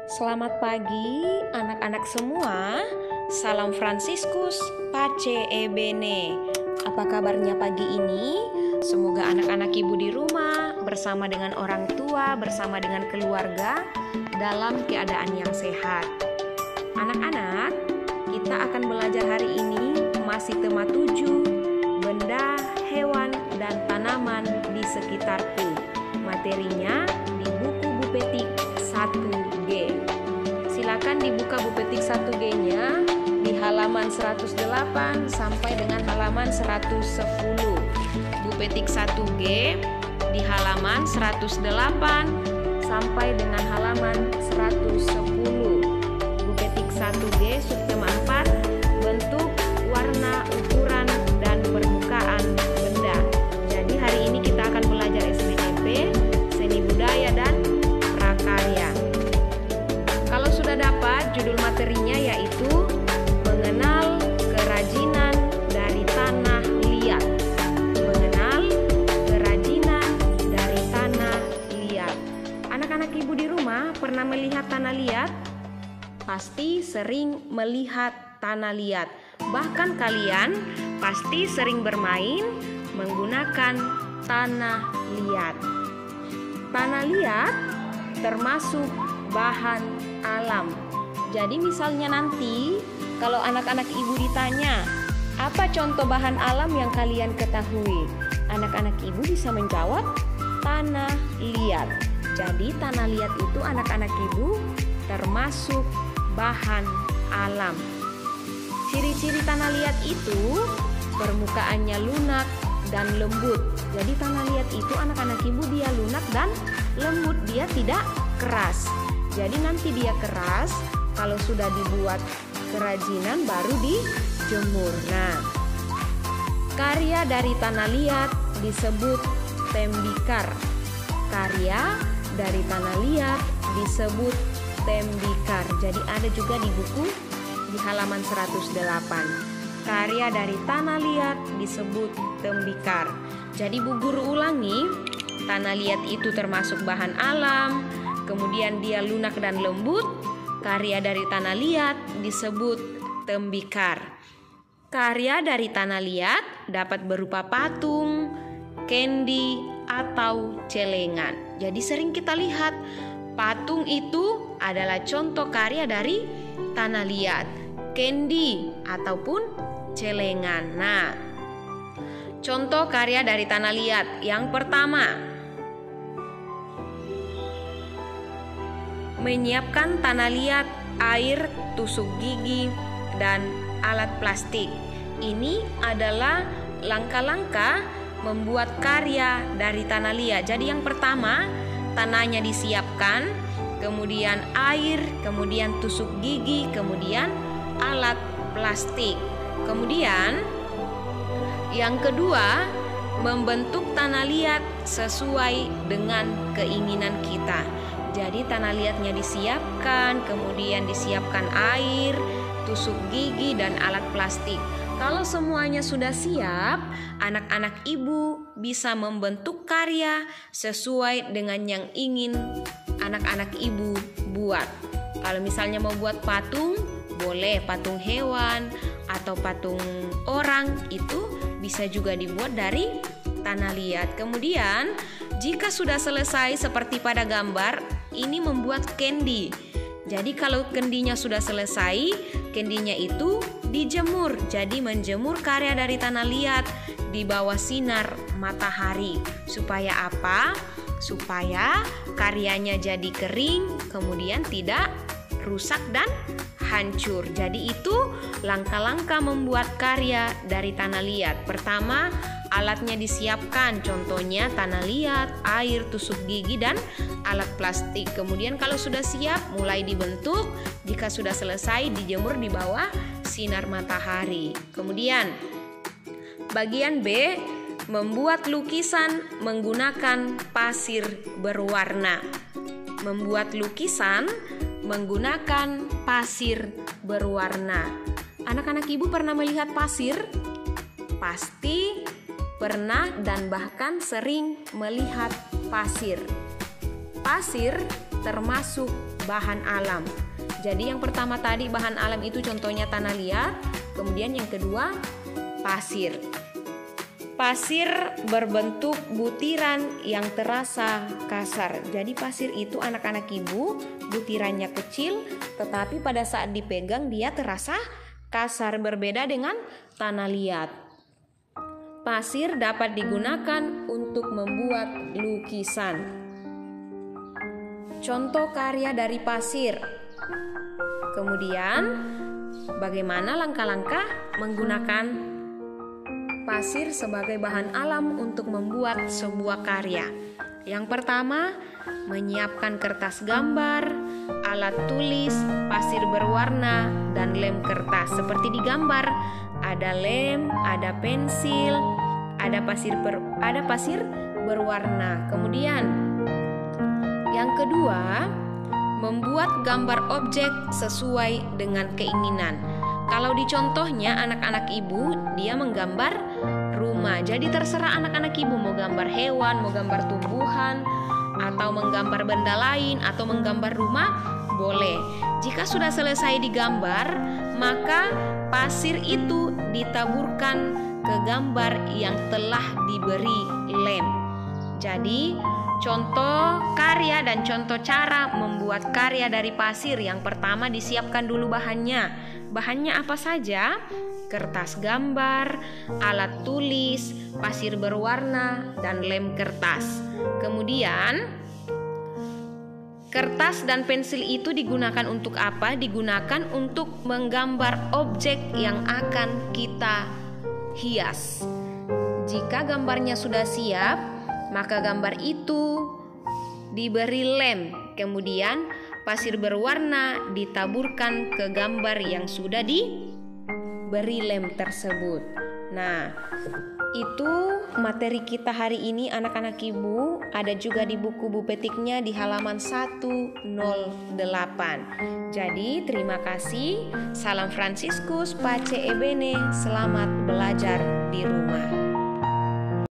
Selamat pagi anak-anak semua. Salam Fransiskus, Pace e Bene. Apa kabarnya pagi ini? Semoga anak-anak ibu di rumah bersama dengan orang tua, bersama dengan keluarga dalam keadaan yang sehat. Anak-anak, kita akan belajar hari ini masih tema 7, benda, hewan, dan tanaman di sekitarku. Materinya di buku Bupetik 1G. Silakan dibuka Bupetik 1G-nya di halaman 108 sampai dengan halaman 110. Bupetik 1G di halaman 108 sampai dengan halaman 110. Bupetik 1G subtema 4, bentuk, warna, ukuran, dan permukaan benda. Jadi hari ini kita akan belajar SBMP, seni budaya dan prakarya. Kalau sudah dapat, judul materinya yaitu mengenal kerajinan dari tanah liat. Mengenal kerajinan dari tanah liat. Anak-anak ibu di rumah pernah melihat tanah liat? Pasti sering melihat tanah liat. Bahkan kalian pasti sering bermain menggunakan tanah liat. Tanah liat termasuk bahan alam. Jadi misalnya nanti kalau anak-anak ibu ditanya, apa contoh bahan alam yang kalian ketahui? Anak-anak ibu bisa menjawab tanah liat. Jadi tanah liat itu anak-anak ibu termasuk bahan alam. Ciri-ciri tanah liat itu permukaannya lunak dan lembut. Jadi tanah liat itu anak-anak ibu dia lunak dan lembut, dia tidak keras. Jadi nanti dia keras kalau sudah dibuat kerajinan baru dijemur. Nah, karya dari tanah liat disebut tembikar. Karya dari tanah liat disebut tembikar. Jadi ada juga di buku di halaman 108. Karya dari tanah liat disebut tembikar. Jadi Bu Guru ulangi, tanah liat itu termasuk bahan alam, kemudian dia lunak dan lembut. Karya dari tanah liat disebut tembikar. Karya dari tanah liat dapat berupa patung, kendi, atau celengan. Jadi sering kita lihat patung itu adalah contoh karya dari tanah liat, kendi ataupun celengan. Nah, contoh karya dari tanah liat yang pertama, menyiapkan tanah liat, air, tusuk gigi, dan alat plastik. Ini adalah langkah-langkah membuat karya dari tanah liat. Jadi yang pertama, tanahnya disiapkan, kemudian air, kemudian tusuk gigi, kemudian alat plastik. Kemudian yang kedua, membentuk tanah liat sesuai dengan keinginan kita. Jadi tanah liatnya disiapkan, kemudian disiapkan air, tusuk gigi, dan alat plastik. Kalau semuanya sudah siap, anak-anak ibu bisa membentuk karya sesuai dengan yang ingin anak-anak ibu buat. Kalau misalnya mau buat patung, boleh patung hewan atau patung orang, itu bisa juga dibuat dari tanah liat. Kemudian jika sudah selesai seperti pada gambar, ini membuat kendi. Jadi kalau kendinya sudah selesai, kendinya itu dijemur. Jadi menjemur karya dari tanah liat di bawah sinar matahari. Supaya apa? Supaya karyanya jadi kering, kemudian tidak rusak dan hancur. Jadi itu langkah-langkah membuat karya dari tanah liat. Pertama, alatnya disiapkan, contohnya tanah liat, air, tusuk gigi, dan alat plastik. Kemudian kalau sudah siap, mulai dibentuk. Jika sudah selesai, dijemur di bawah sinar matahari. Kemudian bagian B, membuat lukisan menggunakan pasir berwarna. Membuat lukisan menggunakan pasir berwarna. Anak-anak ibu pernah melihat pasir? Pasti pernah dan bahkan sering melihat pasir. Pasir termasuk bahan alam. Jadi yang pertama tadi bahan alam itu contohnya tanah liat, kemudian yang kedua pasir. Pasir berbentuk butiran yang terasa kasar. Jadi pasir itu anak-anak ibu butirannya kecil, tetapi pada saat dipegang dia terasa kasar, berbeda dengan tanah liat. Pasir dapat digunakan untuk membuat lukisan. Contoh karya dari pasir. Kemudian, bagaimana langkah-langkah menggunakan pasir sebagai bahan alam untuk membuat sebuah karya? Yang pertama, menyiapkan kertas gambar, alat tulis, pasir berwarna, dan lem kertas. Seperti di gambar, ada lem, ada pensil, ada pasir berwarna. Kemudian, yang kedua, membuat gambar objek sesuai dengan keinginan. Kalau di contohnya anak-anak ibu, dia menggambar rumah. Jadi terserah anak-anak ibu mau gambar hewan, mau gambar tumbuhan, atau menggambar benda lain, atau menggambar rumah, boleh. Jika sudah selesai digambar, maka pasir itu ditaburkan ke gambar yang telah diberi lem. Jadi contoh karya dan contoh cara membuat karya dari pasir. Yang pertama, disiapkan dulu bahannya. Bahannya apa saja? Kertas gambar, alat tulis, pasir berwarna, dan lem kertas. Kemudian, kertas dan pensil itu digunakan untuk apa? Digunakan untuk menggambar objek yang akan kita hias. Jika gambarnya sudah siap, maka gambar itu diberi lem. Kemudian pasir berwarna ditaburkan ke gambar yang sudah diberi lem tersebut. Nah, itu materi kita hari ini anak-anak ibu. Ada juga di buku Bu Petiknya di halaman 108. Jadi terima kasih. Salam Fransiskus, Pace Ebene. Selamat belajar di rumah.